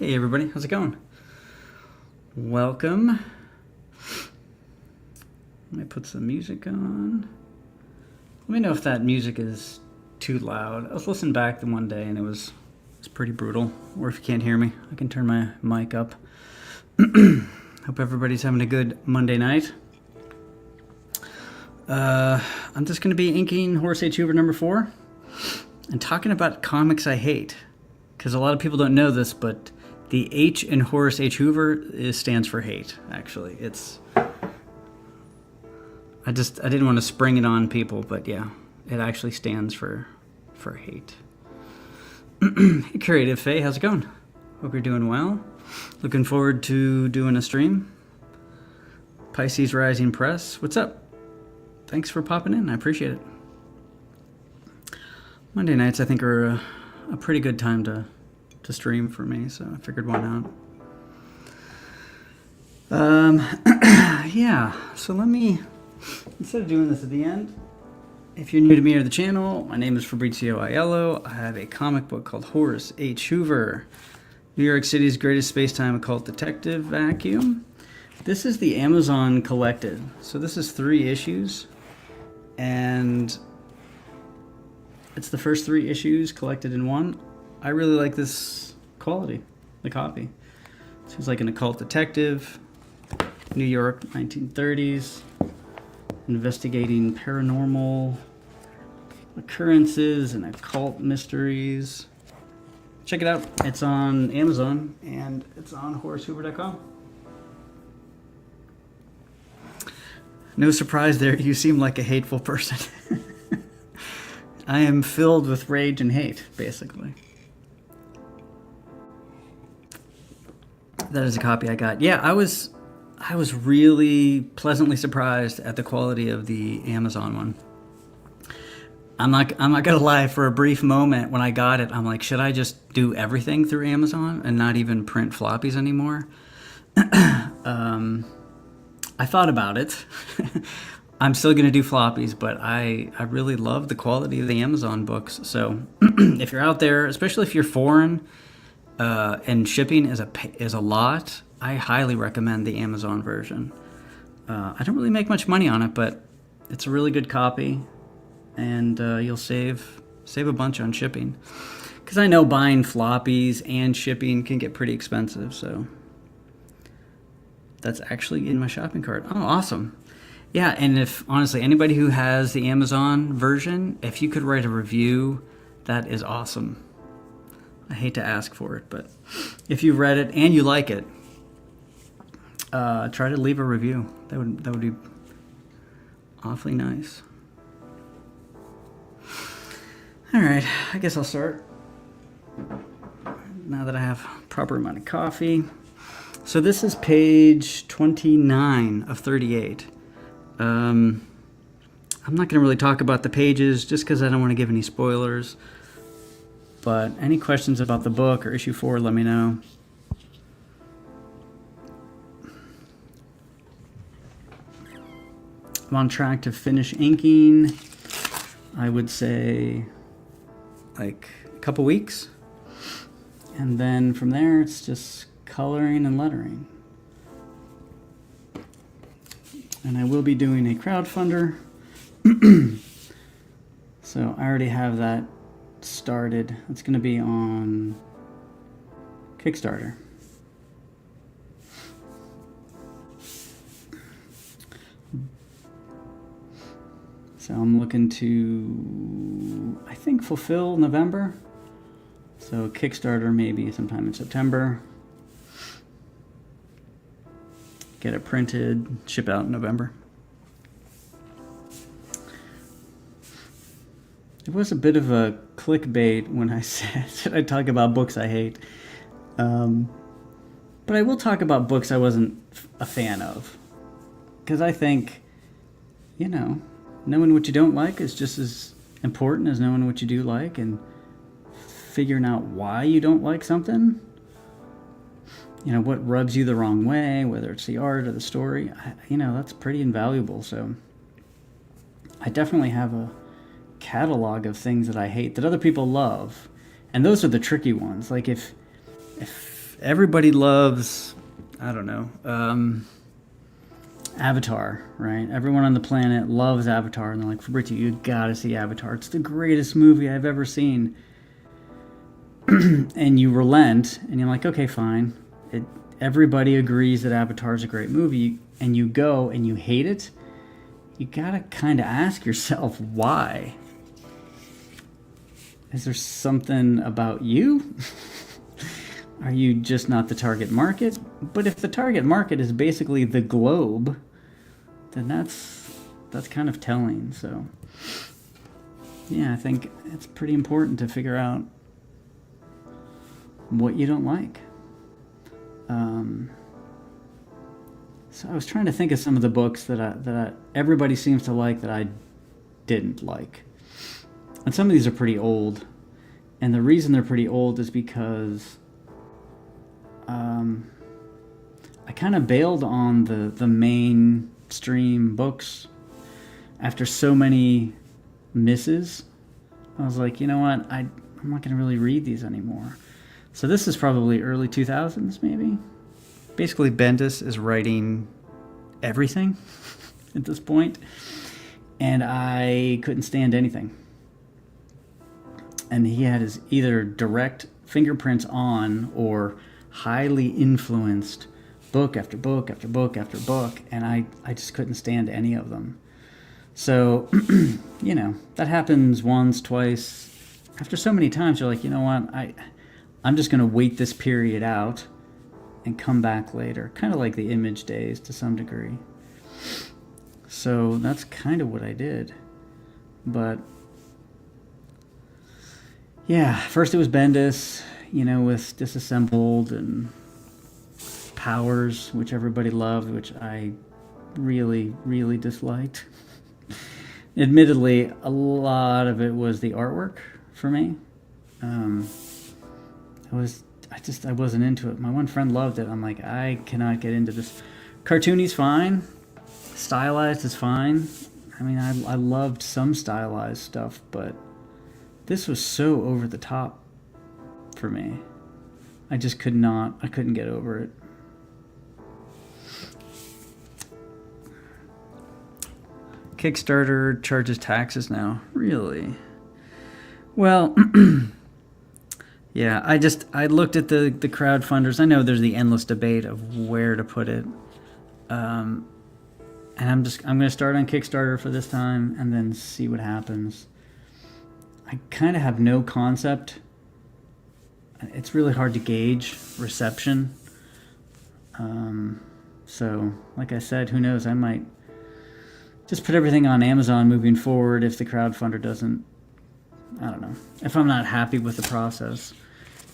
Hey everybody, how's it going? Welcome. Let me put some music on. Let me know if that music is too loud. I was listening back the one day and it's pretty brutal. Or if you can't hear me, I can turn my mic up. Hope everybody's having a good Monday night. I'm just going to be inking Horace H. Hoover number 4 and talking about comics I hate. Because a lot of people don't know this, but the H in Horace H. Hoover stands for hate, actually. I didn't want to spring it on people, but yeah, it actually stands for hate. Hey, Creative Faye, how's it going? Hope you're doing well. Looking forward to doing a stream. Pisces Rising Press, what's up? Thanks for popping in, I appreciate it. Monday nights, I think, are a pretty good time to stream for me, so I figured why not. Yeah, so let me, instead of doing this at the end, if you're new to me or the channel, my name is Fabrizio Aiello. I have a comic book called Horace H. Hoover, New York City's greatest space-time occult detective vacuum. This is the Amazon Collected. So this is 3 issues, and it's the first 3 issues collected in one. I really like this quality, the copy. Seems like an occult detective, New York, 1930s, investigating paranormal occurrences and occult mysteries. Check it out. It's on Amazon and it's on HoraceHoover.com. No surprise there, you seem like a hateful person. I am filled with rage and hate, basically. That is a copy I got. Yeah, I was really pleasantly surprised at the quality of the Amazon one. I'm not gonna lie, for a brief moment when I got it, I'm like, should I just do everything through Amazon and not even print floppies anymore? I thought about it. I'm still gonna do floppies, but I really love the quality of the Amazon books. So if you're out there, especially if you're foreign, and shipping is a lot, I highly recommend the Amazon version. I don't really make much money on it, but it's a really good copy, and you'll save a bunch on shipping. Because I know buying floppies and shipping can get pretty expensive, so that's actually in my shopping cart. Oh, awesome. Yeah, and if, honestly, anybody who has the Amazon version, if you could write a review, that is awesome. I hate to ask for it, but if you've read it and you like it, try to leave a review. That would be awfully nice. All right, I guess I'll start now that I have proper amount of coffee. So this is page 29 of 38. I'm not going to really talk about the pages just because I don't want to give any spoilers. But any questions about the book or issue 4, let me know. I'm on track to finish inking, I would say, like a couple weeks. And then from there, it's just coloring and lettering. And I will be doing a crowdfunder. So I already have that started. It's going to be on Kickstarter. So I'm looking to, I think, fulfill November. So Kickstarter maybe sometime in September. Get it printed, ship out in November. It was a bit of a clickbait when I said I'd talk about books I hate. But I will talk about books I wasn't a fan of. Because I think, knowing what you don't like is just as important as knowing what you do like, and figuring out why you don't like something. What rubs you the wrong way, whether it's the art or the story, that's pretty invaluable. So I definitely have a catalog of things that I hate that other people love, and those are the tricky ones. Like if everybody loves, I don't know, Avatar, right? Everyone on the planet loves Avatar, and they're like, Fabrizio, you gotta see Avatar. It's the greatest movie I've ever seen. And you relent, and you're like, okay, fine. Everybody agrees that Avatar is a great movie, and you go and you hate it. You gotta kind of ask yourself, why? Is there something about you? Are you just not the target market? But if the target market is basically the globe, then that's kind of telling. So, yeah, I think it's pretty important to figure out what you don't like. So I was trying to think of some of the books that everybody seems to like that I didn't like. And some of these are pretty old. And the reason they're pretty old is because I kind of bailed on the mainstream books after so many misses. I was like, you know what? I'm not going to really read these anymore. So this is probably early 2000s, maybe. Basically, Bendis is writing everything at this point, and I couldn't stand anything. And he had his either direct fingerprints on or highly influenced book after book after book after book, and I just couldn't stand any of them. So, you know, that happens once, twice. After so many times, you're like, you know what, I'm just going to wait this period out and come back later. Kind of like the Image days to some degree. So that's kind of what I did. But yeah, first it was Bendis, you know, with Disassembled and Powers, which everybody loved, which I really, really disliked. Admittedly, a lot of it was the artwork for me. I wasn't into it. My one friend loved it. I'm like, I cannot get into this. Cartoony's fine. Stylized is fine. I mean, I loved some stylized stuff, but this was so over the top for me. I couldn't get over it. Kickstarter charges taxes now. Really? Well, yeah, I looked at the crowdfunders. I know there's the endless debate of where to put it. And I'm going to start on Kickstarter for this time and then see what happens. I kind of have no concept. It's really hard to gauge reception. So, like I said, who knows? I might just put everything on Amazon moving forward if the crowdfunder doesn't, I don't know, if I'm not happy with the process.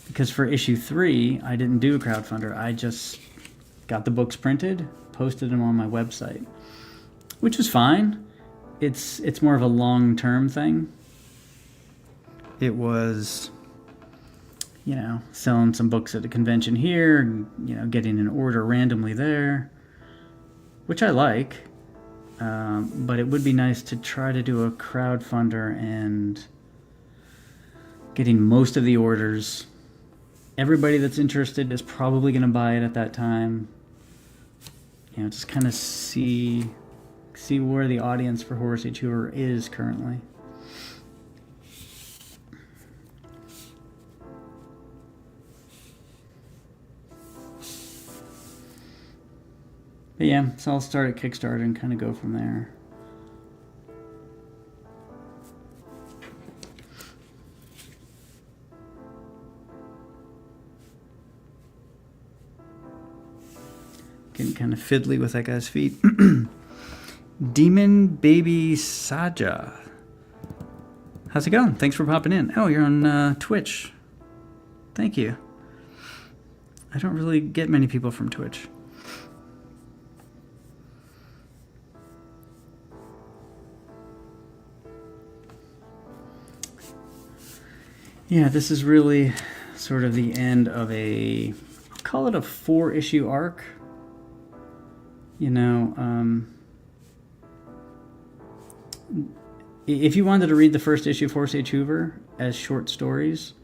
Because for issue 3, I didn't do a crowdfunder. I just got the books printed, posted them on my website, which was fine. It's more of a long-term thing. It was, you know, selling some books at a convention here, you know, getting an order randomly there, which I like. But it would be nice to try to do a crowdfunder and getting most of the orders. Everybody that's interested is probably going to buy it at that time. You know, just kind of see where the audience for Horace H. Hoover is currently. But yeah, so I'll start at Kickstarter and kind of go from there. Getting kind of fiddly with that guy's feet. Demon Baby Saja. How's it going? Thanks for popping in. Oh, you're on Twitch. Thank you. I don't really get many people from Twitch. Yeah, this is really sort of the end of I'll call it a 4-issue arc. You know, if you wanted to read the first issue of Horace H. Hoover as short stories,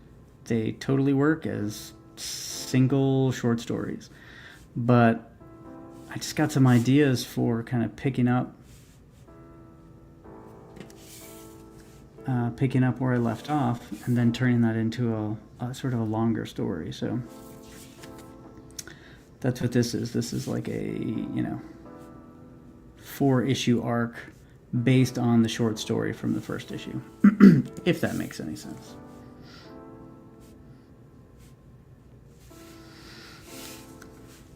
they totally work as single short stories. But I just got some ideas for kind of picking up where I left off and then turning that into a sort of a longer story. So that's what this is. This is like a, 4-issue arc based on the short story from the first issue, if that makes any sense.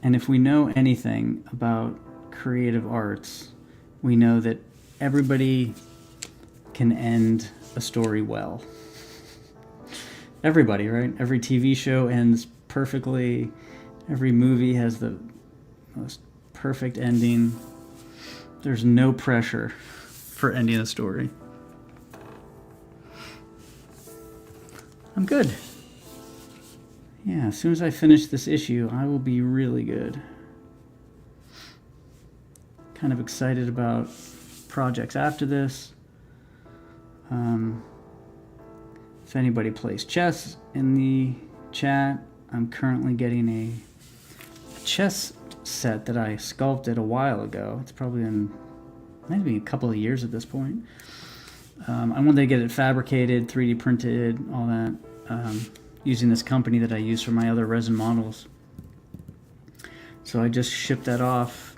And if we know anything about creative arts, we know that everybody can end a story well. Everybody, right? Every TV show ends perfectly. Every movie has the most perfect ending. There's no pressure for ending a story. I'm good. Yeah, as soon as I finish this issue, I will be really good. Kind of excited about projects after this. If anybody plays chess in the chat, I'm currently getting a chess set that I sculpted a while ago. It's probably maybe a couple of years at this point. I wanted to get it fabricated, 3D printed, all that, using this company that I use for my other resin models. So I just shipped that off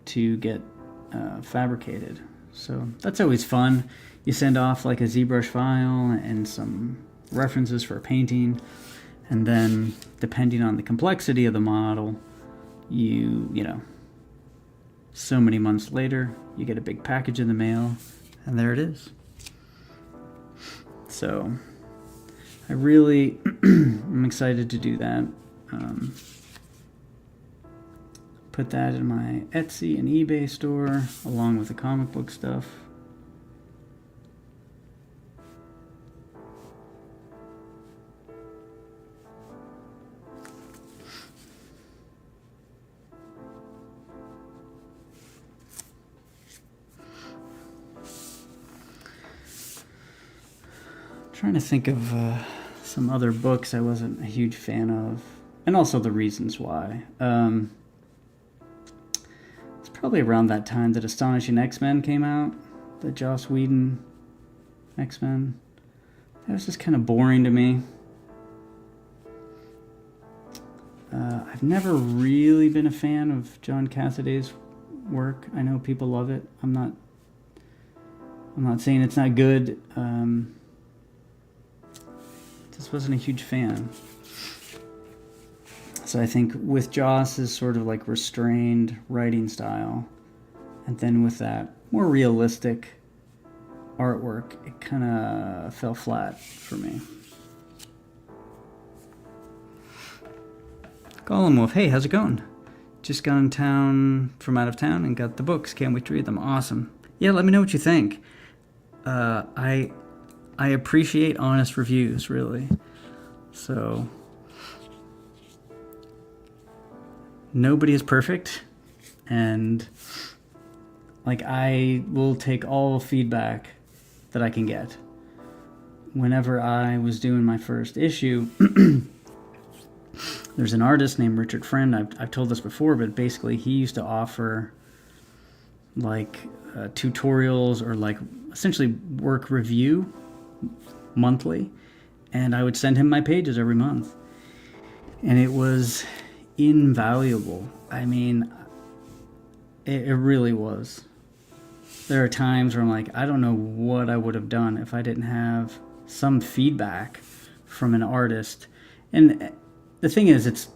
to get fabricated. So that's always fun. You send off like a ZBrush file and some references for painting, and then depending on the complexity of the model, you know, so many months later, you get a big package in the mail, and there it is. So I really am excited to do that. Put that in my Etsy and eBay store along with the comic book stuff. Trying to think of some other books I wasn't a huge fan of, and also the reasons why. It's probably around that time that Astonishing X-Men came out, the Joss Whedon X-Men. That was just kind of boring to me. I've never really been a fan of John Cassaday's work. I know people love it. I'm not saying it's not good. Just wasn't a huge fan. So I think with Joss's sort of like restrained writing style, and then with that more realistic artwork, it kind of fell flat for me. Golem Wolf, hey, how's it going? Just got in town from out of town and got the books. Can't wait to read them. Awesome. Yeah, let me know what you think. I appreciate honest reviews, really. So, nobody is perfect, and like I will take all feedback that I can get. Whenever I was doing my first issue, there's an artist named Richard Friend. I've told this before, but basically he used to offer like tutorials or like essentially work review monthly, and I would send him my pages every month, and it was invaluable. I mean, it really was. There are times where I'm like, I don't know what I would have done if I didn't have some feedback from an artist. And the thing is,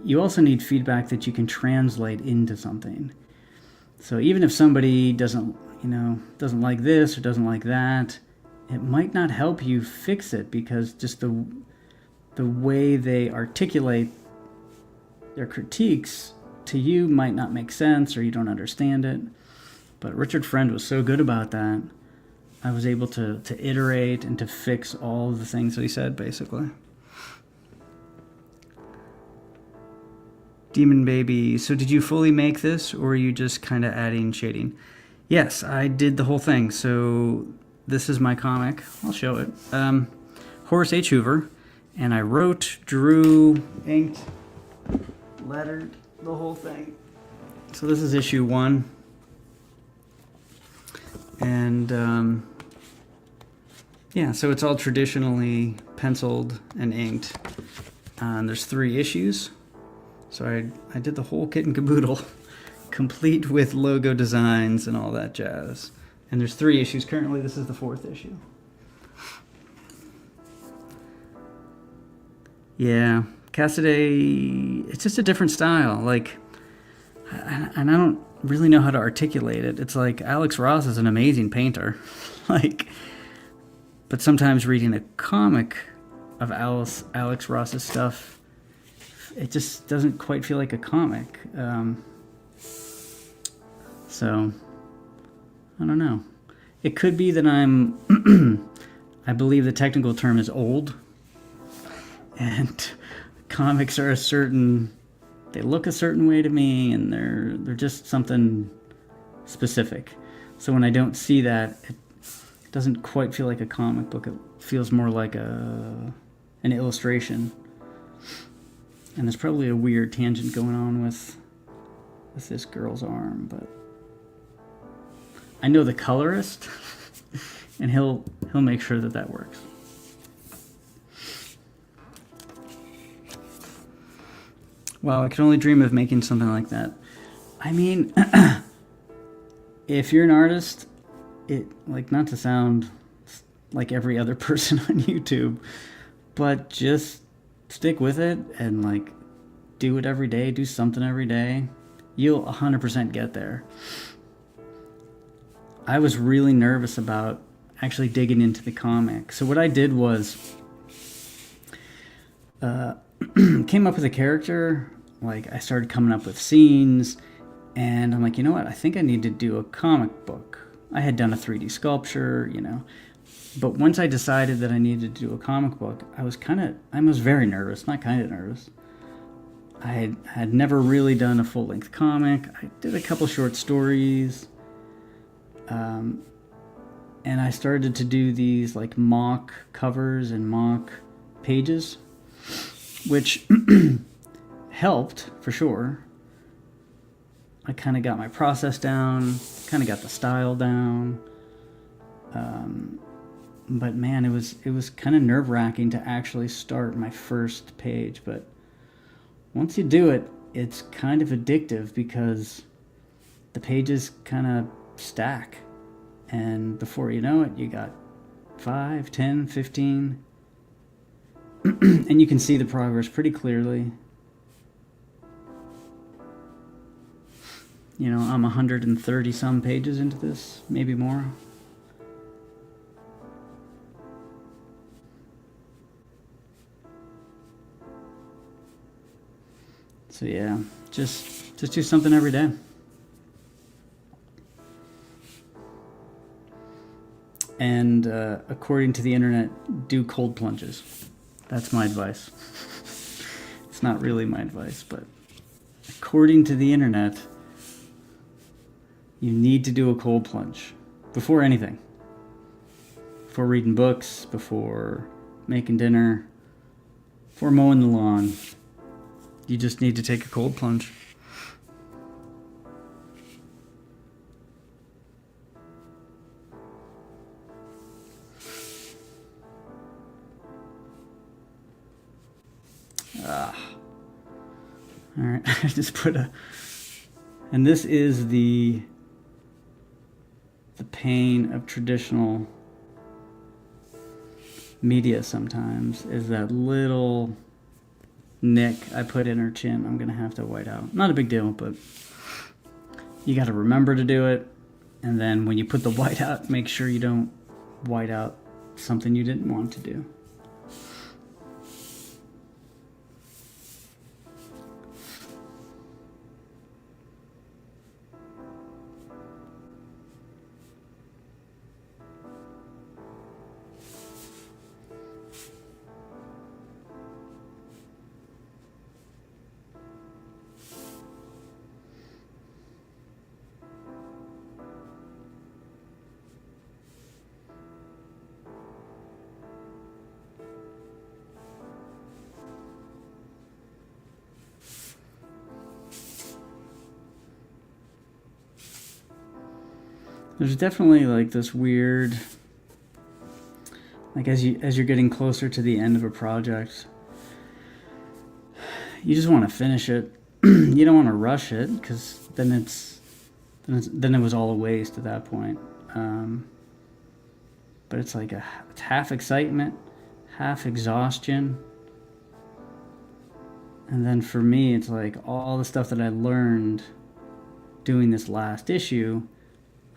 you also need feedback that you can translate into something. So even if somebody doesn't like this or doesn't like that, it might not help you fix it, because just the way they articulate their critiques to you might not make sense, or you don't understand it. But Richard Friend was so good about that. I was able to iterate and to fix all of the things that he said, basically. Demon Baby, so did you fully make this, or are you just kind of adding shading? Yes, I did the whole thing. So this is my comic. I'll show it. Horace H. Hoover. And I wrote, drew, inked, lettered the whole thing. So this is issue 1. And yeah, so it's all traditionally penciled and inked. And there's 3 issues. So I did the whole kit and caboodle, complete with logo designs and all that jazz. And there's 3 issues currently. This is the 4th issue. Yeah, Cassaday, it's just a different style. Like, and I don't really know how to articulate it. It's like Alex Ross is an amazing painter. Like, but sometimes reading a comic of Alex Ross's stuff, it just doesn't quite feel like a comic. So, I don't know. It could be that I believe the technical term is old. And comics are they look a certain way to me, and they're just something specific. So when I don't see that, it doesn't quite feel like a comic book. It feels more like an illustration. And there's probably a weird tangent going on with this girl's arm, but I know the colorist, and he'll make sure that works. Wow, I can only dream of making something like that. I mean, if you're an artist, not to sound like every other person on YouTube, but just stick with it and do it every day, do something every day. You'll 100% get there. I was really nervous about actually digging into the comic. So what I did was came up with a character. I started coming up with scenes, and I'm like, you know what? I think I need to do a comic book. I had done a 3D sculpture, but once I decided that I needed to do a comic book, I was very nervous, not kind of nervous. I had never really done a full-length comic. I did a couple short stories, and I started to do these mock covers and mock pages, which helped for sure. I kind of got my process down, kind of got the style down. But man, it was kind of nerve-wracking to actually start my first page. But once you do it, it's kind of addictive because the pages kind of stack. And before you know it, you got 5, 10, 15. And you can see the progress pretty clearly. I'm 130 some pages into this, maybe more. So yeah, just do something every day. And according to the internet, do cold plunges. That's my advice. It's not really my advice, but according to the internet, you need to do a cold plunge before anything. Before reading books, before making dinner, before mowing the lawn. You just need to take a cold plunge. All right, I just put and this is the pain of traditional media sometimes, is that little nick I put in her chin. I'm going to have to white out. Not a big deal, but you got to remember to do it. And then when you put the white out, make sure you don't white out something you didn't want to do. There's definitely like this weird, like as you're getting closer to the end of a project, you just want to finish it. You don't want to rush it, because then it was all a waste at that point. But it's like it's half excitement, half exhaustion. And then for me, it's like all the stuff that I learned doing this last issue,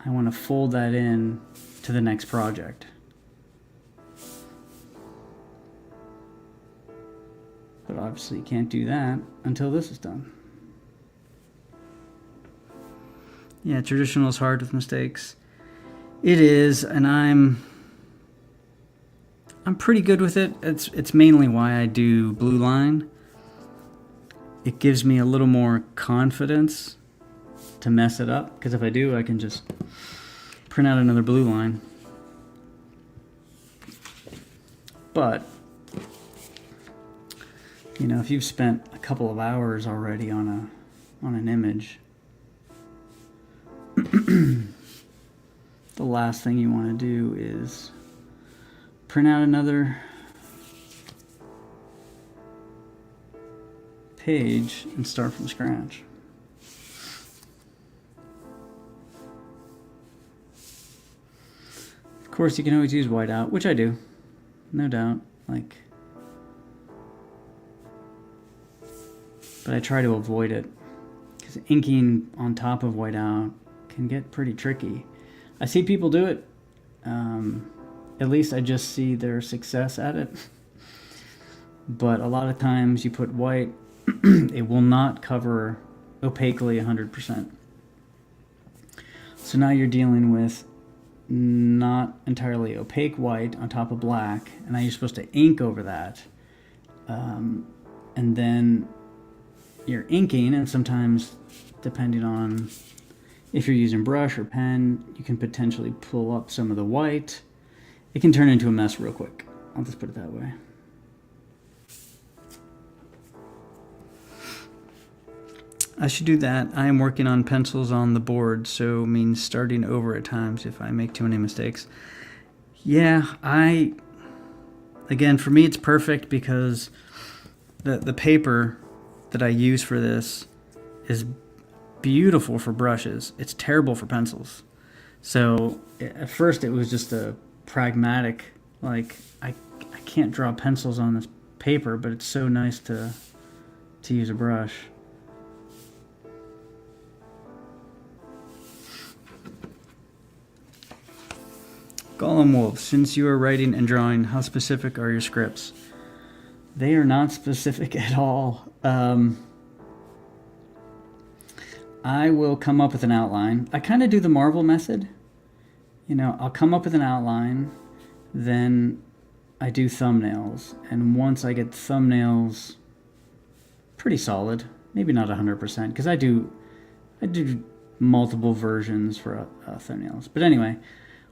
I want to fold that in to the next project. But obviously you can't do that until this is done. Yeah, traditional is hard with mistakes. It is, and I'm pretty good with it. It's mainly why I do blue line. It gives me a little more confidence to mess it up, because if I do, I can just print out another blue line. But you know, if you've spent a couple of hours already on an image, the last thing you want to do is print out another page and start from scratch. Of course, you can always use whiteout, which I do, no doubt. Like, but I try to avoid it, because inking on top of whiteout can get pretty tricky. I see people do it. At least I just see their success at it. But a lot of times you put white, it will not cover opaquely 100%. So now you're dealing with not entirely opaque white on top of black, and now you're supposed to ink over that. And then you're inking, and sometimes, depending on if you're using brush or pen, you can potentially pull up some of the white. It can turn into a mess real quick. I'll just put it that way. I should do that. I am working on pencils on the board, so it means starting over at times if I make too many mistakes. Yeah, again, for me it's perfect, because the paper that I use for this is beautiful for brushes. It's terrible for pencils. So at first it was just a pragmatic, like, I can't draw pencils on this paper, but it's so nice to use a brush. Gollum Wolf, since you are writing and drawing, how specific are your scripts? They are not specific at all. I will come up with an outline. I kind of do the Marvel method. You know, I'll come up with an outline, then I do thumbnails. And once I get thumbnails pretty solid, maybe not 100%, because I do multiple versions for thumbnails. But anyway,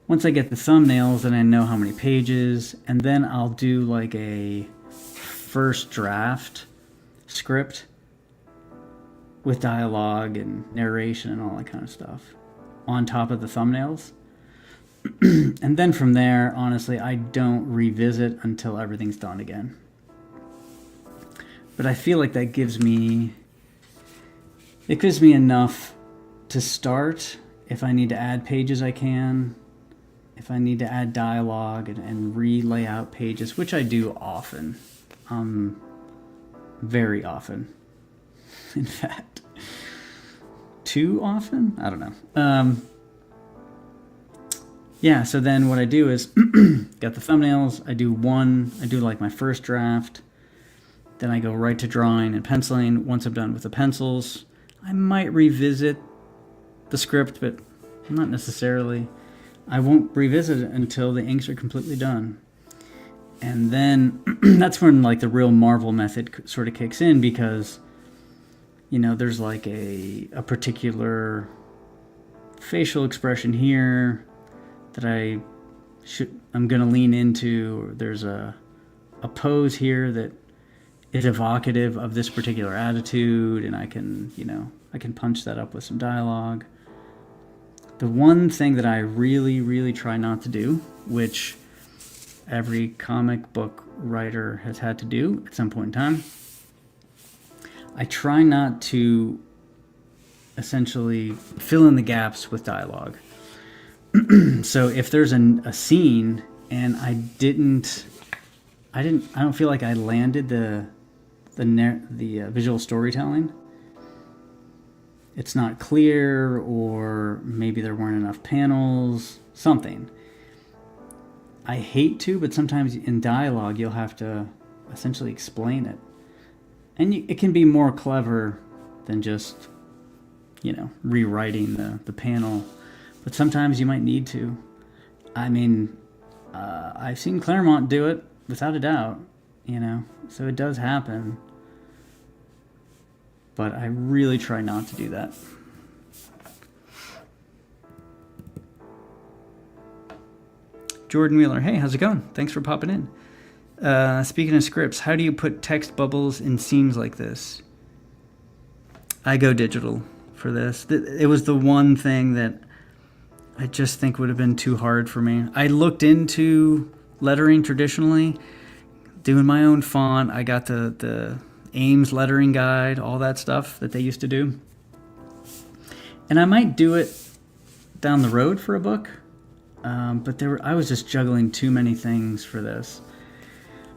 once I get the thumbnails and I know how many pages, and then I'll do like a first draft script with dialogue and narration and all that kind of stuff on top of the thumbnails. And then from there, honestly, I don't revisit until everything's done again. But I feel like that gives me enough to start. If I need to add pages, I can. If I need to add dialogue and re-lay out pages, which I do often, very often, in fact, too often? I don't know. Yeah, so then what I do is, got the thumbnails, I do like my first draft, then I go right to drawing and penciling. Once I'm done with the pencils, I might revisit the script, but not necessarily. I won't revisit it until the inks are completely done. And then that's when like the real Marvel method sort of kicks in, because, you know, there's like a particular facial expression here that I'm going to lean into. There's a pose here that is evocative of this particular attitude, and I can punch that up with some dialogue. The one thing that I really, really try not to do, which every comic book writer has had to do at some point in time, I try not to essentially fill in the gaps with dialogue. So if there's a scene and I don't feel like I landed the visual storytelling, it's not clear, or maybe there weren't enough panels, something. I hate to, but sometimes in dialogue you'll have to essentially explain it. And it can be more clever than just, rewriting the panel. But sometimes you might need to. I mean, I've seen Claremont do it, without a doubt, so it does happen. But I really try not to do that. Jordan Wheeler, hey, how's it going? Thanks for popping in. Speaking of scripts, how do you put text bubbles in scenes like this? I go digital for this. It was the one thing that I just think would have been too hard for me. I looked into lettering traditionally, doing my own font. I got the Ames lettering guide, all that stuff that they used to do. And I might do it down the road for a book, but I was just juggling too many things for this.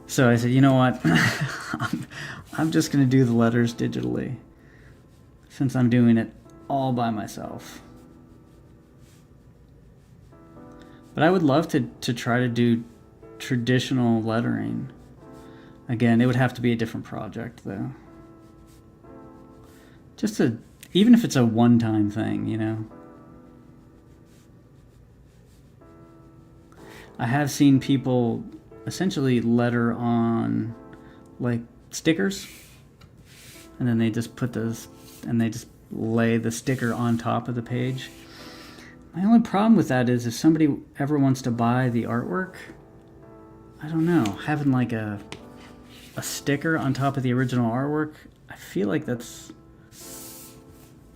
So I said, you know what? I'm just going to do the letters digitally, since I'm doing it all by myself. But I would love to try to do traditional lettering. Again, it would have to be a different project, though. Even if it's a one-time thing, I have seen people essentially letter on, like, stickers, and then they just lay the sticker on top of the page. My only problem with that is if somebody ever wants to buy the artwork, I don't know, having like a sticker on top of the original artwork, I feel like that's,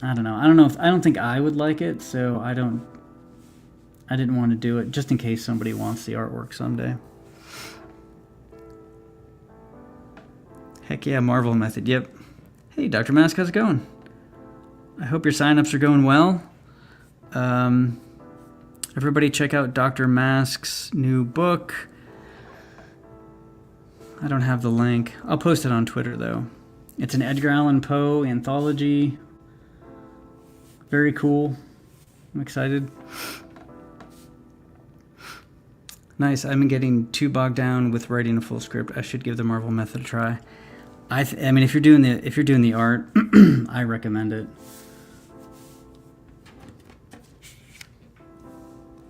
I don't know. I don't think I would like it, so I didn't want to do it just in case somebody wants the artwork someday. Heck yeah, Marvel Method, yep. Hey, Dr. Mask, how's it going? I hope your signups are going well. Everybody check out Dr. Mask's new book. I don't have the link. I'll post it on Twitter, though. It's an Edgar Allan Poe anthology. Very cool. I'm excited. Nice. I've been getting too bogged down with writing a full script. I should give the Marvel Method a try. I mean, if you're doing the art, I recommend it.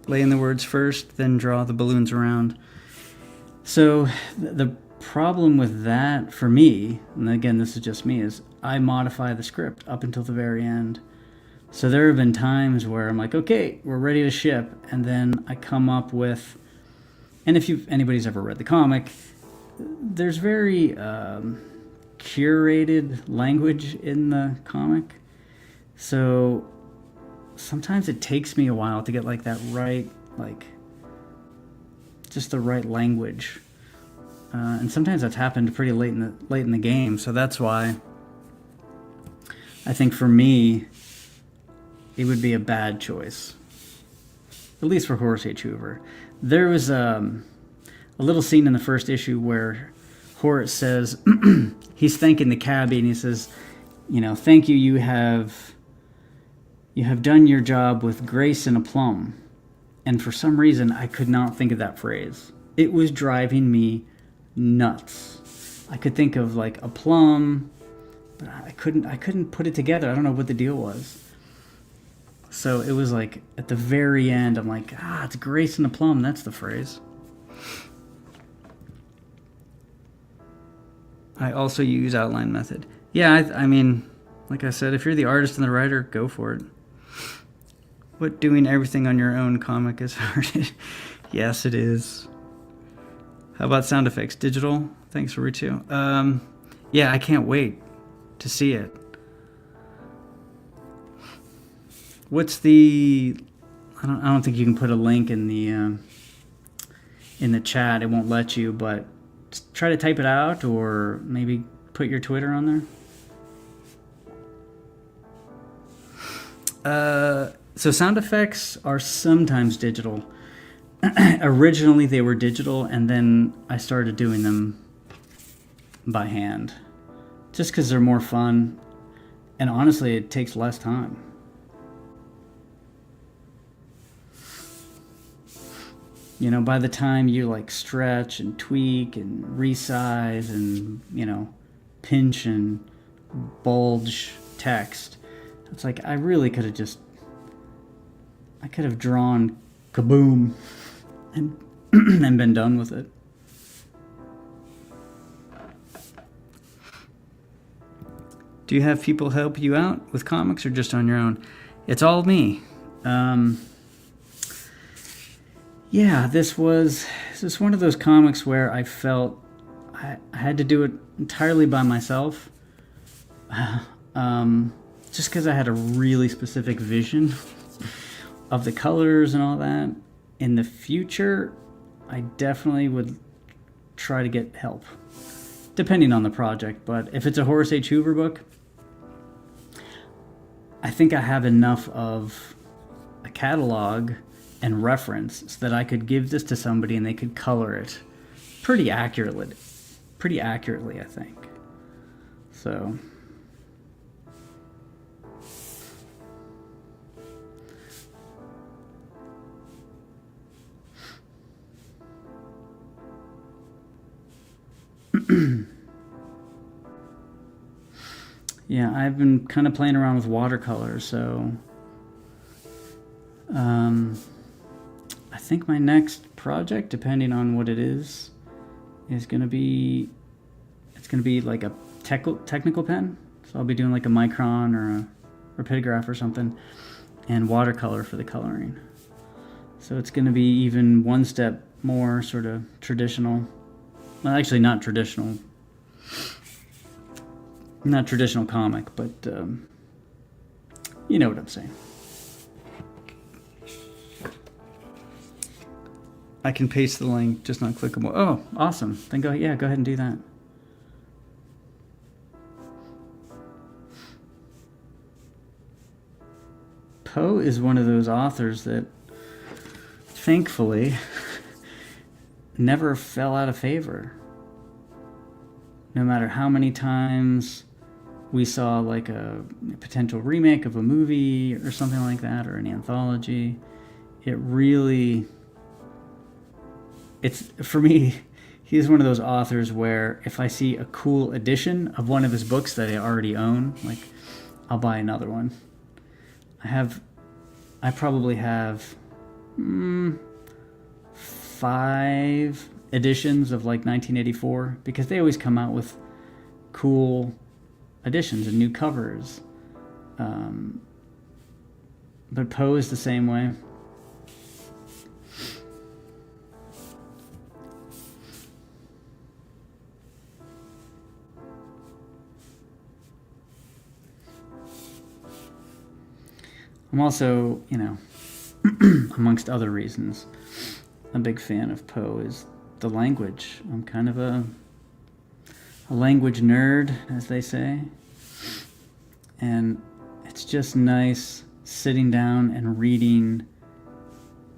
Lay in the words first, then draw the balloons around. So the problem with that for me, and again, this is just me, is I modify the script up until the very end. So there have been times where I'm like, okay, we're ready to ship, and then I come up with, and if anybody's ever read the comic, there's very curated language in the comic. So sometimes it takes me a while to get like that right, like just the right language. And sometimes that's happened pretty late in the game. So that's why I think for me, it would be a bad choice. At least for Horace H. Hoover. There was a little scene in the first issue where Horace says, he's thanking the cabbie, and he says, thank you, you have done your job with grace and aplomb. And for some reason, I could not think of that phrase. It was driving me nuts. I could think of like aplomb, but I couldn't put it together. I don't know what the deal was. So it was like at the very end, I'm like, it's grace and aplomb. That's the phrase. I also use outline method. Yeah, I mean, like I said, if you're the artist and the writer, go for it. What, doing everything on your own comic is hard? Yes, it is. How about sound effects? Digital? Thanks, Fabrizio. Yeah, I can't wait to see it. What's the I don't think you can put a link in the chat. It won't let you, but just try to type it out, or maybe put your Twitter on there. So sound effects are sometimes digital. Originally they were digital, and then I started doing them by hand, just because they're more fun, and honestly it takes less time. You know, by the time you like stretch and tweak and resize and, you know, pinch and bulge text, it's like I really could have drawn kaboom and and been done with it. Do you have people help you out with comics, or just on your own? It's all me. Yeah, this was one of those comics where I felt I had to do it entirely by myself, just because I had a really specific vision of the colors and all that. In the future, I definitely would try to get help, depending on the project. But if it's a Horace H. Hoover book, I think I have enough of a catalog and reference so that I could give this to somebody and they could color it pretty accurately, I think. So yeah, I've been kind of playing around with watercolor, so I think my next project, depending on what it is gonna be, it's gonna be like a technical pen. So I'll be doing like a micron or a rapidograph or something, and watercolor for the coloring. So it's gonna be even one step more sort of traditional. Well, actually not traditional comic, but you know what I'm saying. I can paste the link, just not clickable. Oh, awesome. Then go ahead and do that. Poe is one of those authors that, thankfully, never fell out of favor. No matter how many times we saw like a potential remake of a movie or something like that, or an anthology, for me, he's one of those authors where if I see a cool edition of one of his books that I already own, like, I'll buy another one. I probably have 5 editions of like 1984, because they always come out with cool editions and new covers. But Poe is the same way. I'm also, you know, amongst other reasons, a big fan of Poe is the language. I'm kind of a language nerd, as they say. And it's just nice sitting down and reading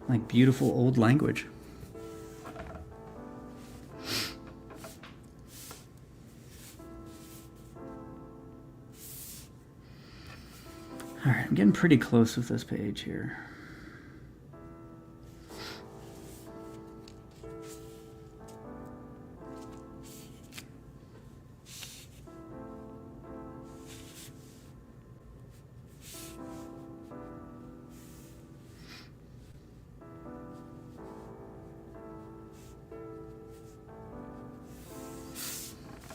like beautiful old language. All right, I'm getting pretty close with this page here.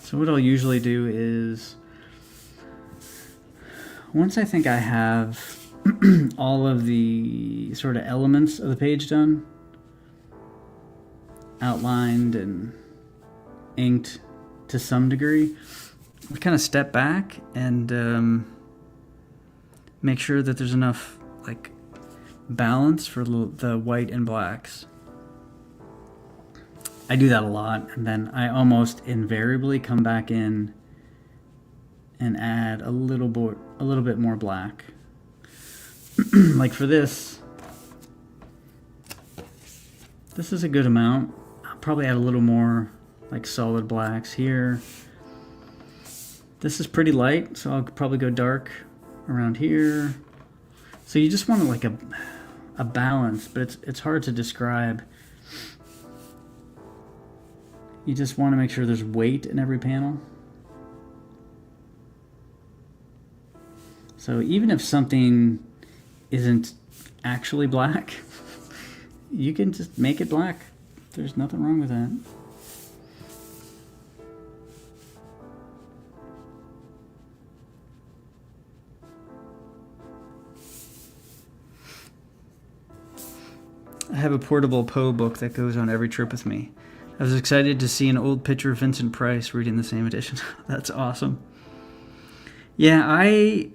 So what I'll usually do is, once I think I have all of the sort of elements of the page done, outlined and inked to some degree, I kind of step back and make sure that there's enough like balance for the white and blacks. I do that a lot, and then I almost invariably come back in and add a little bit more black. Like for this is a good amount. I'll probably add a little more like solid blacks here. This is pretty light, so I'll probably go dark around here. So you just want like a balance, but it's hard to describe. You just want to make sure there's weight in every panel. So even if something isn't actually black, you can just make it black. There's nothing wrong with that. I have a portable Poe book that goes on every trip with me. I was excited to see an old picture of Vincent Price reading the same edition. That's awesome. Yeah, I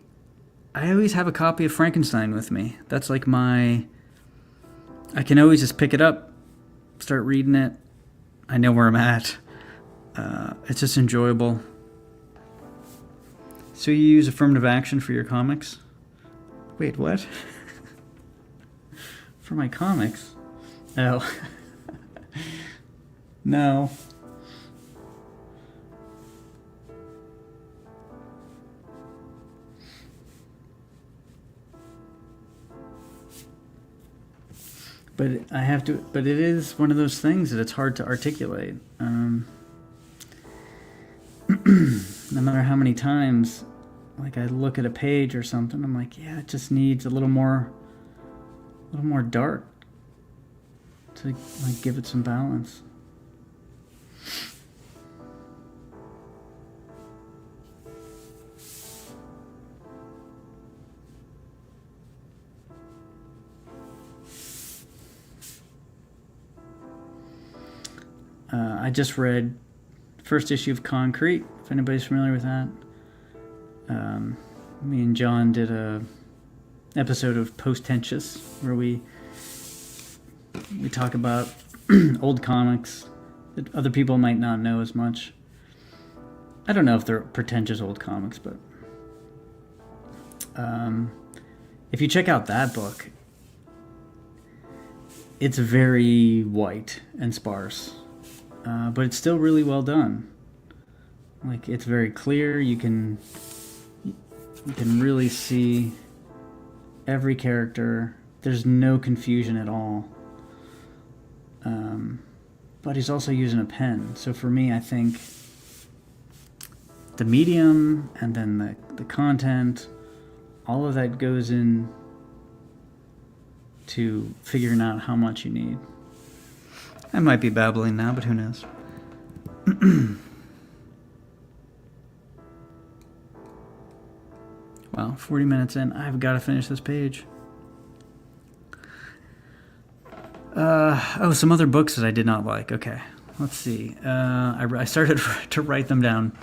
always have a copy of Frankenstein with me. That's like I can always just pick it up, start reading it. I know where I'm at. It's just enjoyable. So you use affirmative action for your comics? Wait, what? For my comics? Oh. No. But I have to. But it is one of those things that it's hard to articulate. No matter how many times, like I look at a page or something, I'm like, yeah, it just needs a little more dark to like give it some balance. I just read first issue of Concrete, if anybody's familiar with that. Me and John did a episode of Post-Tentious where we talk about old comics that other people might not know as much. I don't know if they're pretentious old comics, but if you check out that book, it's very white and sparse. But it's still really well done. Like, it's very clear. You can really see every character. There's no confusion at all. But he's also using a pen. So for me, I think the medium and then the content, all of that goes in to figuring out how much you need. I might be babbling now, but who knows? Wow, 40 minutes in. I've got to finish this page. Some other books that I did not like. Okay, let's see. I started to write them down.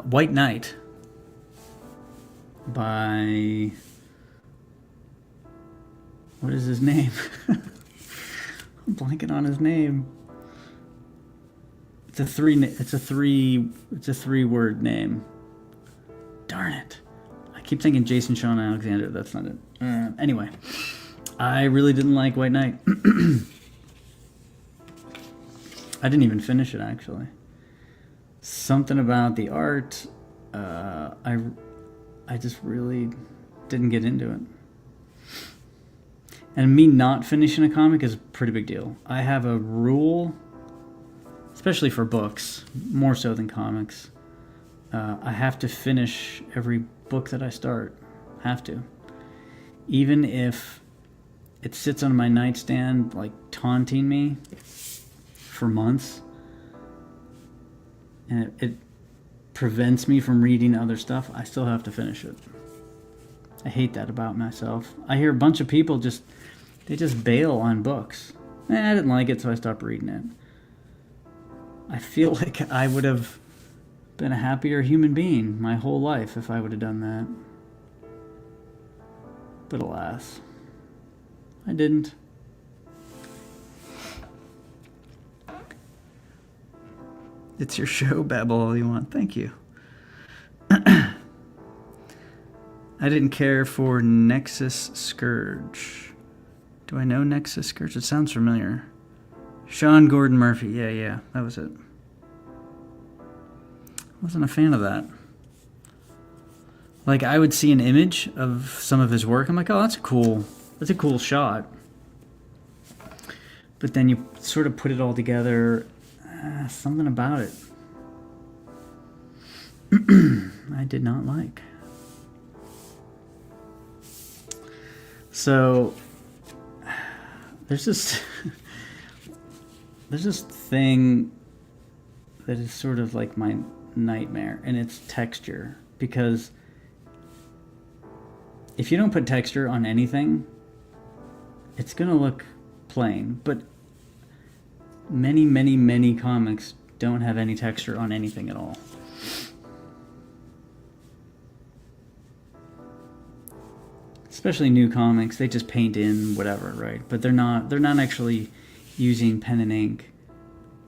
White Knight by... What is his name? I'm blanking on his name. It's a three-word name. Darn it. I keep thinking Jason Shawn Alexander. That's not it. Anyway, I really didn't like White Knight. I didn't even finish it, actually. Something about the art, I just really didn't get into it. And me not finishing a comic is a pretty big deal. I have a rule, especially for books, more so than comics. I have to finish every book that I start. Have to. Even if it sits on my nightstand, like taunting me for months, and it prevents me from reading other stuff, I still have to finish it. I hate that about myself. I hear a bunch of people they just bail on books. I didn't like it, so I stopped reading it. I feel like I would have been a happier human being my whole life if I would have done that. But alas, I didn't. It's your show, babble all you want. Thank you. I didn't care for Nexus Scourge. Do I know Nexus Scourge? It sounds familiar. Sean Gordon Murphy. Yeah, that was it. Wasn't a fan of that. Like, I would see an image of some of his work. I'm like, oh, that's a cool shot. But then you sort of put it all together. Something about it I did not like. So there's this thing that is sort of like my nightmare, and it's texture. Because if you don't put texture on anything, it's gonna look plain. But many comics don't have any texture on anything at all. Especially new comics, they just paint in whatever, right? But they're not actually using pen and ink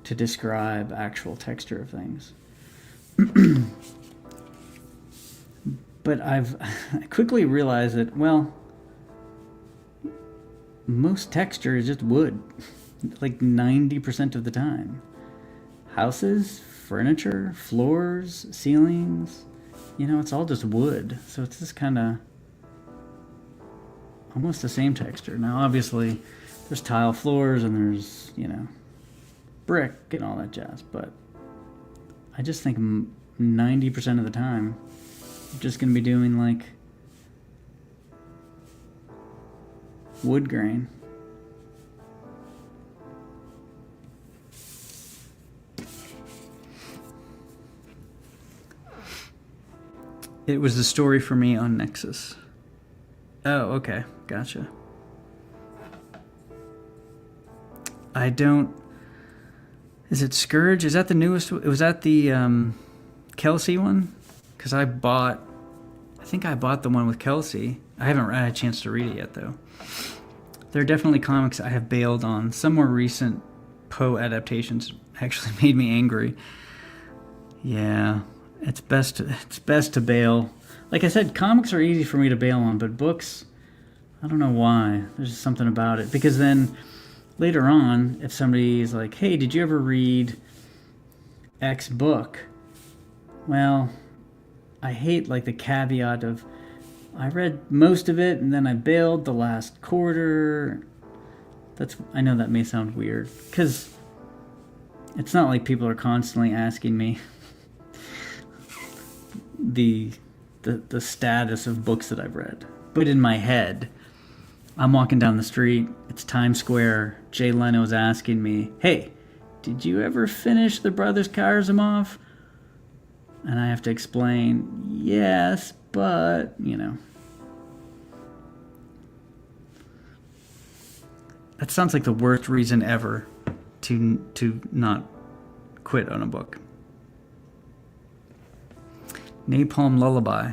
to describe actual texture of things. But I quickly realized that, well, most texture is just wood. Like 90% of the time. Houses, furniture, floors, ceilings, it's all just wood. So it's just kind of almost the same texture. Now, obviously, there's tile floors and there's, brick and all that jazz. But I just think 90% of the time, you're just going to be doing like wood grain. It was the story for me on Nexus. Oh, okay. Gotcha. I don't... Is it Scourge? Is that the newest? Was that the Kelsey one? Because I think I bought the one with Kelsey. I haven't had a chance to read it yet, though. There are definitely comics I have bailed on. Some more recent Poe adaptations actually made me angry. Yeah. It's best to bail. Like I said, comics are easy for me to bail on, but books, I don't know why. There's just something about it. Because then later on, if somebody is like, hey, did you ever read X book? Well, I hate like the caveat of, I read most of it and then I bailed the last quarter. I know that may sound weird, because it's not like people are constantly asking me the status of books that I've read. But in my head, I'm walking down the street, it's Times Square, Jay Leno's asking me, hey, did you ever finish The Brothers Karamazov? And I have to explain, yes, but, That sounds like the worst reason ever to not quit on a book. Napalm Lullaby.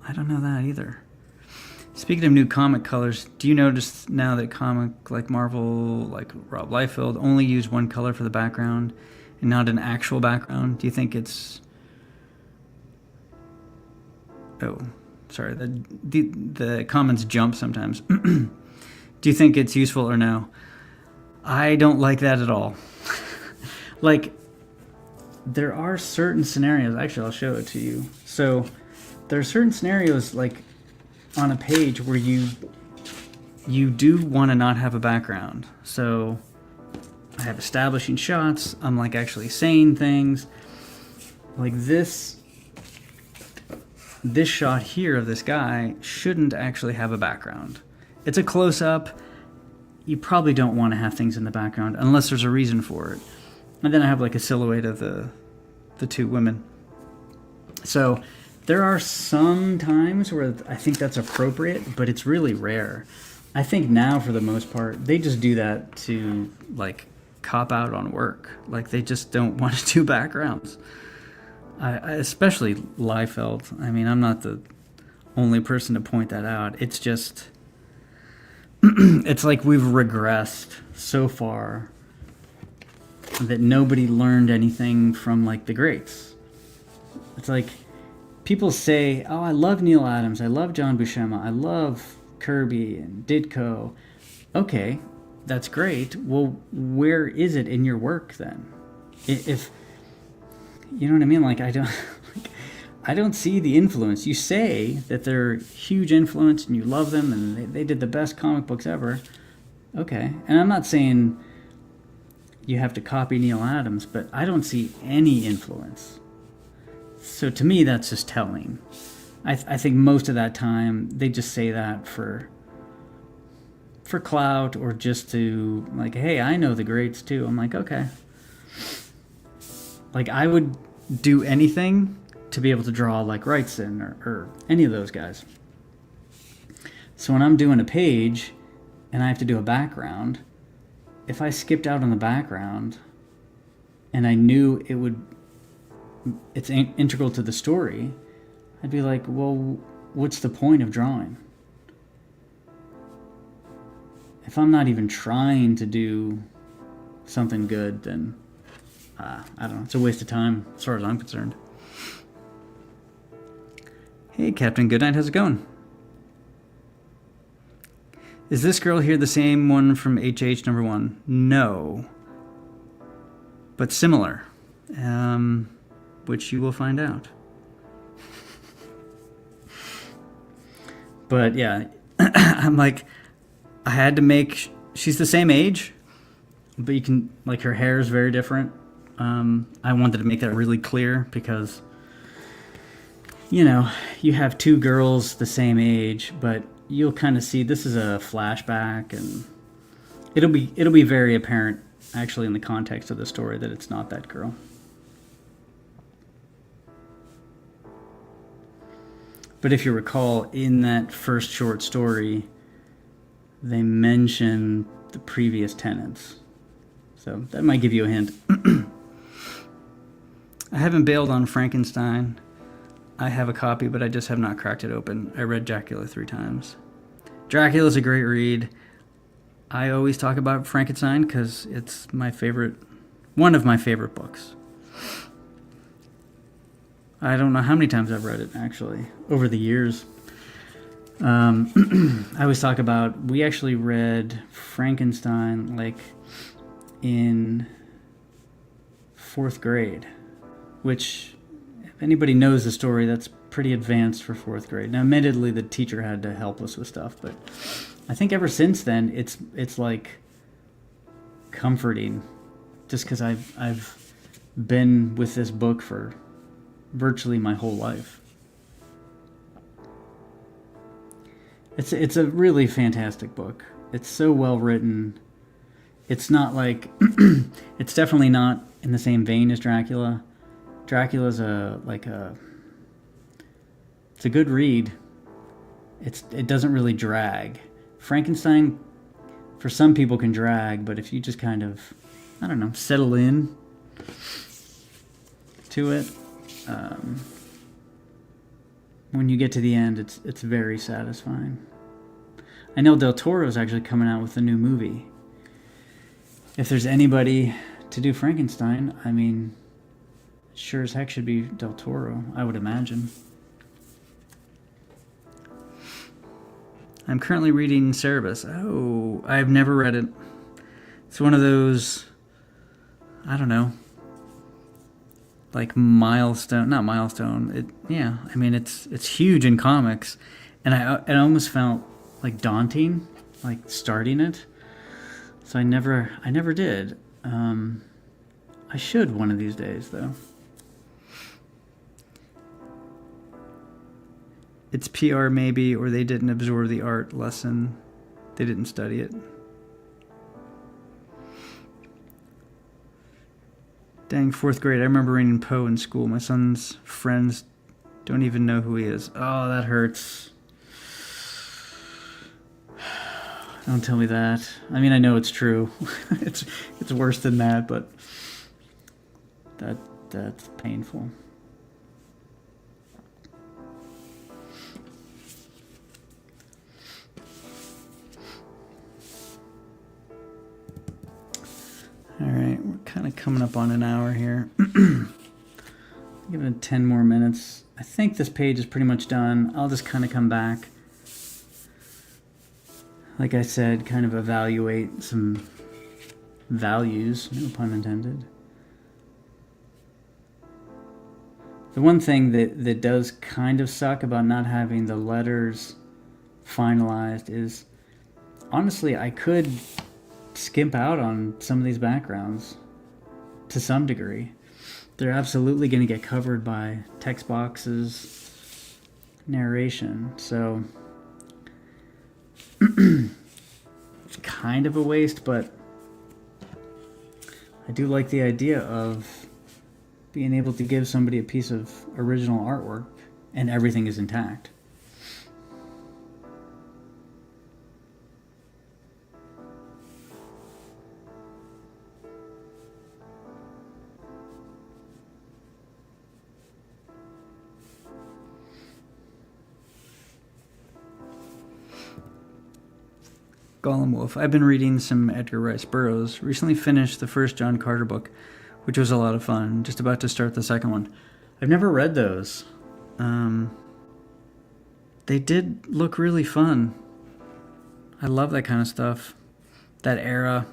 I don't know that either. Speaking of new comic colors, do you notice now that comic like Marvel, like Rob Liefeld, only use one color for the background and not an actual background? Do you think it's... Oh, sorry. The comments jump sometimes. Do you think it's useful or no? I don't like that at all. Like, there are certain scenarios, actually I'll show it to you. So there are certain scenarios like on a page where you do want to not have a background. So I have establishing shots, I'm like actually saying things. Like this shot here of this guy shouldn't actually have a background. It's a close-up. You probably don't want to have things in the background unless there's a reason for it. And then I have like a silhouette of the two women. So there are some times where I think that's appropriate, but it's really rare. I think now, for the most part, they just do that to like cop out on work. Like they just don't want to do backgrounds. I especially Liefeld. I mean, I'm not the only person to point that out. It's just, it's like we've regressed so far that nobody learned anything from like the greats. It's like people say, oh, I love Neil Adams, I love John Buscema, I love Kirby and Ditko. Okay, that's great. Well, where is it in your work then? If you know what I mean, like I don't see the influence. You say that they're huge influence and you love them and they did the best comic books ever. Okay, and I'm not saying you have to copy Neil Adams, but I don't see any influence. So to me, that's just telling. I think most of that time they just say that for clout or just to like, hey, I know the greats too. I'm like, okay. Like I would do anything to be able to draw like Wrightson or any of those guys. So when I'm doing a page and I have to do a background, if I skipped out on the background and I knew it's integral to the story, I'd be like, well, what's the point of drawing? If I'm not even trying to do something good, then I don't know. It's a waste of time as far as I'm concerned. Hey, Captain Goodnight, how's it going? Is this girl here the same one from HH number 1? No. But similar. Which you will find out. But yeah, I'm like, I had to make, she's the same age, but you can, like her hair is very different. I wanted to make that really clear because, you know, you have two girls the same age, but you'll kind of see this is a flashback, and it'll be very apparent actually in the context of the story that it's not that girl. But if you recall, in that first short story, they mention the previous tenants. So that might give you a hint. I haven't bailed on Frankenstein. I have a copy, but I just have not cracked it open. I read Dracula 3 times. Dracula's a great read. I always talk about Frankenstein because it's my favorite, one of my favorite books. I don't know how many times I've read it, actually, over the years. I always talk about, we actually read Frankenstein, like, in 4th grade, which, if anybody knows the story, that's pretty advanced for 4th grade. Now, admittedly, the teacher had to help us with stuff, but I think ever since then, it's like, comforting, just because I've been with this book for virtually my whole life. It's a really fantastic book. It's so well written. It's not like it's definitely not in the same vein as Dracula. Dracula's it's a good read. It doesn't really drag. Frankenstein, for some people, can drag, but if you just kind of, I don't know, settle in to it, when you get to the end, it's very satisfying. I know Del Toro's actually coming out with a new movie. If there's anybody to do Frankenstein, I mean, sure as heck should be Del Toro, I would imagine. I'm currently reading Cerebus. Oh, I've never read it. It's one of those, I don't know, like milestone, not milestone. I mean, it's huge in comics, and it almost felt like daunting, like starting it. So I never did. I should one of these days, though. It's PR maybe, or they didn't absorb the art lesson. They didn't study it. Dang, 4th grade. I remember reading Poe in school. My son's friends don't even know who he is. Oh, that hurts. Don't tell me that. I mean, I know it's true. It's worse than that, but that's painful. kind of coming up on an hour here. Give it 10 more minutes. I think this page is pretty much done. I'll just kind of come back. Like I said, kind of evaluate some values, no pun intended. The one thing that does kind of suck about not having the letters finalized is, honestly, I could skimp out on some of these backgrounds to some degree. They're absolutely going to get covered by text boxes, narration, so it's kind of a waste, but I do like the idea of being able to give somebody a piece of original artwork and everything is intact. Gollum Wolf. I've been reading some Edgar Rice Burroughs. Recently finished the first John Carter book, which was a lot of fun. Just about to start the second one. I've never read those. They did look really fun. I love that kind of stuff. That era.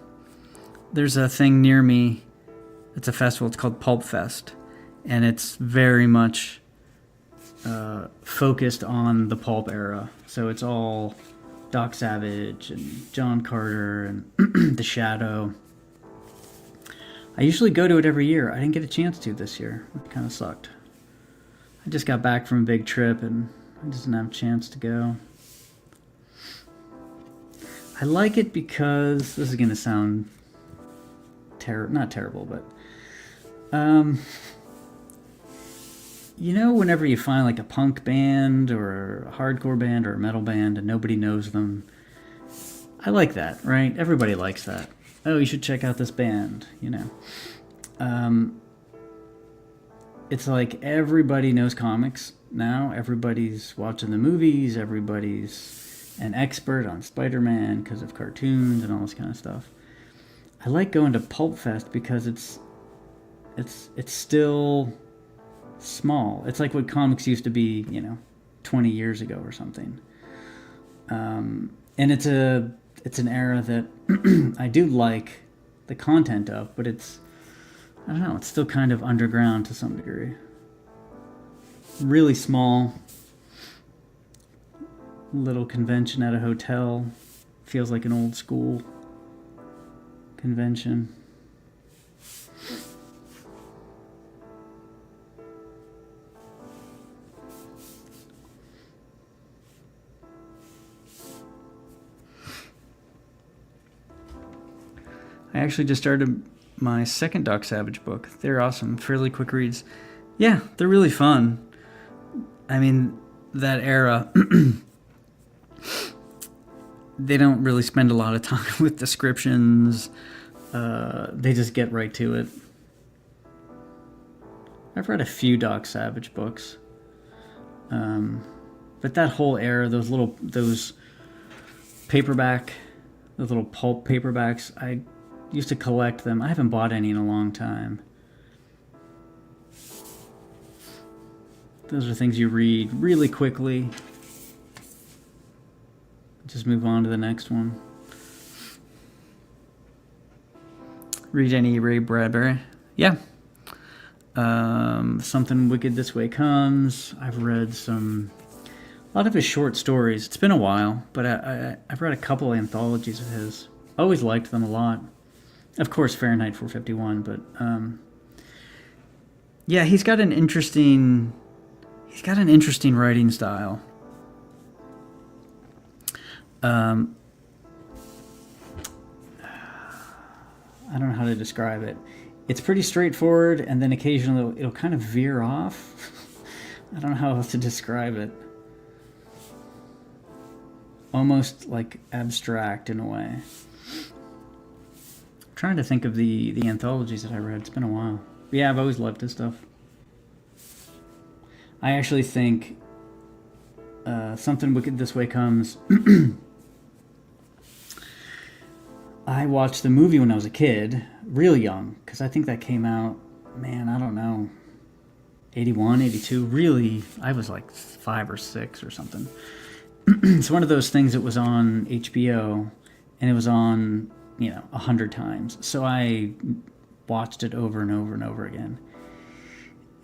There's a thing near me. It's a festival. It's called Pulp Fest. And it's very much focused on the pulp era. So it's all Doc Savage and John Carter and The Shadow. I usually go to it every year. I didn't get a chance to this year. It kind of sucked. I just got back from a big trip and I just didn't have a chance to go. I like it because, this is going to sound not terrible, but you know, whenever you find like a punk band or a hardcore band or a metal band and nobody knows them, I like that, right? Everybody likes that. Oh, you should check out this band, you know. It's like everybody knows comics now. Everybody's watching the movies. Everybody's an expert on Spider-Man because of cartoons and all this kind of stuff. I like going to Pulp Fest because it's still small. It's like what comics used to be, 20 years ago or something. And it's an era that I do like the content of, but it's still kind of underground to some degree. Really small, little convention at a hotel. Feels like an old school convention. I actually just started my second Doc Savage book. They're awesome, fairly quick reads. Yeah, they're really fun. I mean, that era, they don't really spend a lot of time with descriptions. They just get right to it. I've read a few Doc Savage books. But that whole era, those little pulp paperbacks, I used to collect them. I haven't bought any in a long time. Those are things you read really quickly. Just move on to the next one. Read any Ray Bradbury? Yeah. Something Wicked This Way Comes. I've read a lot of his short stories. It's been a while, but I've read a couple of anthologies of his. Always liked them a lot. Of course, Fahrenheit 451, but yeah, he's got an interesting writing style. I don't know how to describe it. It's pretty straightforward, and then occasionally it'll kind of veer off. I don't know how else to describe it. Almost like abstract in a way. I'm trying to think of the anthologies that I read. It's been a while. But yeah, I've always loved his stuff. I actually think Something Wicked This Way Comes. I watched the movie when I was a kid, real young, because I think that came out, man, I don't know, 81, 82. Really, I was like 5 or 6 or something. It's one of those things that was on HBO, and it was on, 100 times. So I watched it over and over and over again.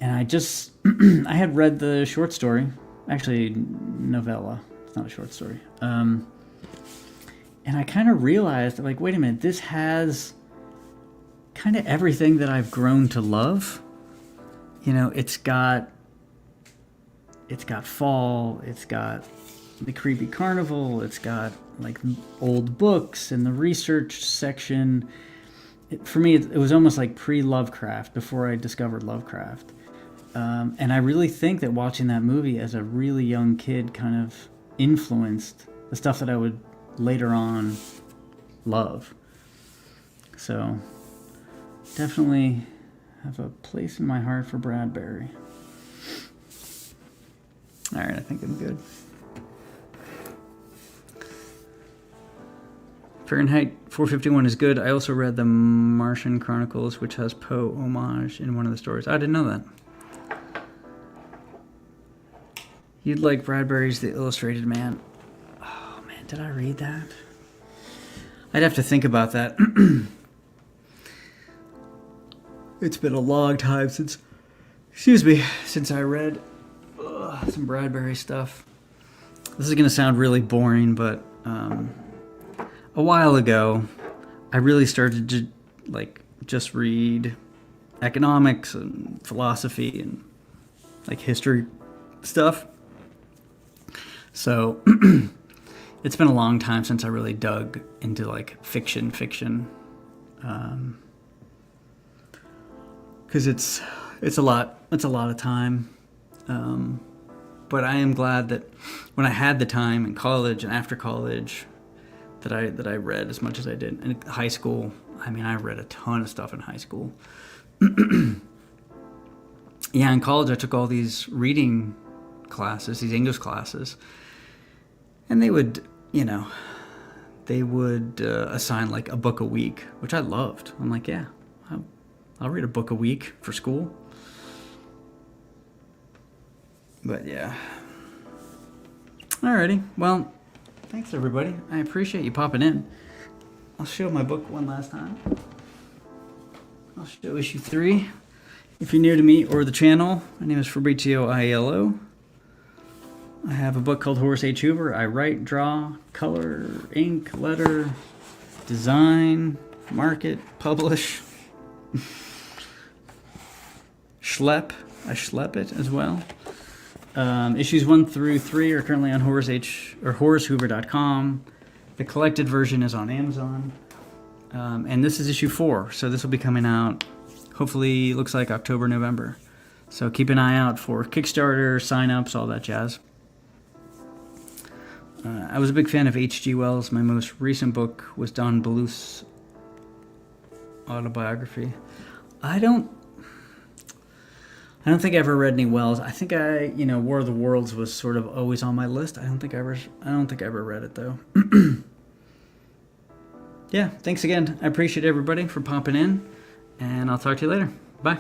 And I just, I had read the short story, actually novella. It's not a short story. And I kind of realized, like, wait a minute, this has kind of everything that I've grown to love. It's got fall, it's got the creepy carnival, it's got like old books and the research section. For me, it was almost like pre-Lovecraft, before I discovered Lovecraft. And I really think that watching that movie as a really young kid kind of influenced the stuff that I would later on love. So definitely have a place in my heart for Bradbury. All right, I think I'm good. Fahrenheit 451 is good. I also read The Martian Chronicles, which has Poe homage in one of the stories. I didn't know that. You'd like Bradbury's The Illustrated Man. Oh, man, did I read that? I'd have to think about that. It's been a long time since I read some Bradbury stuff. This is going to sound really boring, but a while ago, I really started to just read economics and philosophy and history stuff. So it's been a long time since I really dug into fiction. Because it's a lot of time. But I am glad that when I had the time in college and after college, that I read as much as I did. In high school, I read a ton of stuff in high school. Yeah, in college I took all these reading classes, these English classes, and they would assign a book a week, which I loved. I'm like, yeah, I'll read a book a week for school. But yeah. Alrighty, well, thanks everybody. I appreciate you popping in. I'll show my book one last time. I'll show issue 3. If you're new to me or the channel, my name is Fabrizio Aiello. I have a book called Horace H. Hoover. I write, draw, color, ink, letter, design, market, publish, schlep. I schlep it as well. Issues 1 through 3 are currently on HoraceHoover.com. The collected version is on Amazon. And this is issue 4, so this will be coming out, hopefully, looks like October, November. So keep an eye out for Kickstarter, sign-ups, all that jazz. I was a big fan of H.G. Wells. My most recent book was Don Bluth's autobiography. I don't think I ever read any Wells. I think War of the Worlds was sort of always on my list. I don't think I ever read it though. Yeah, thanks again. I appreciate everybody for popping in, and I'll talk to you later. Bye.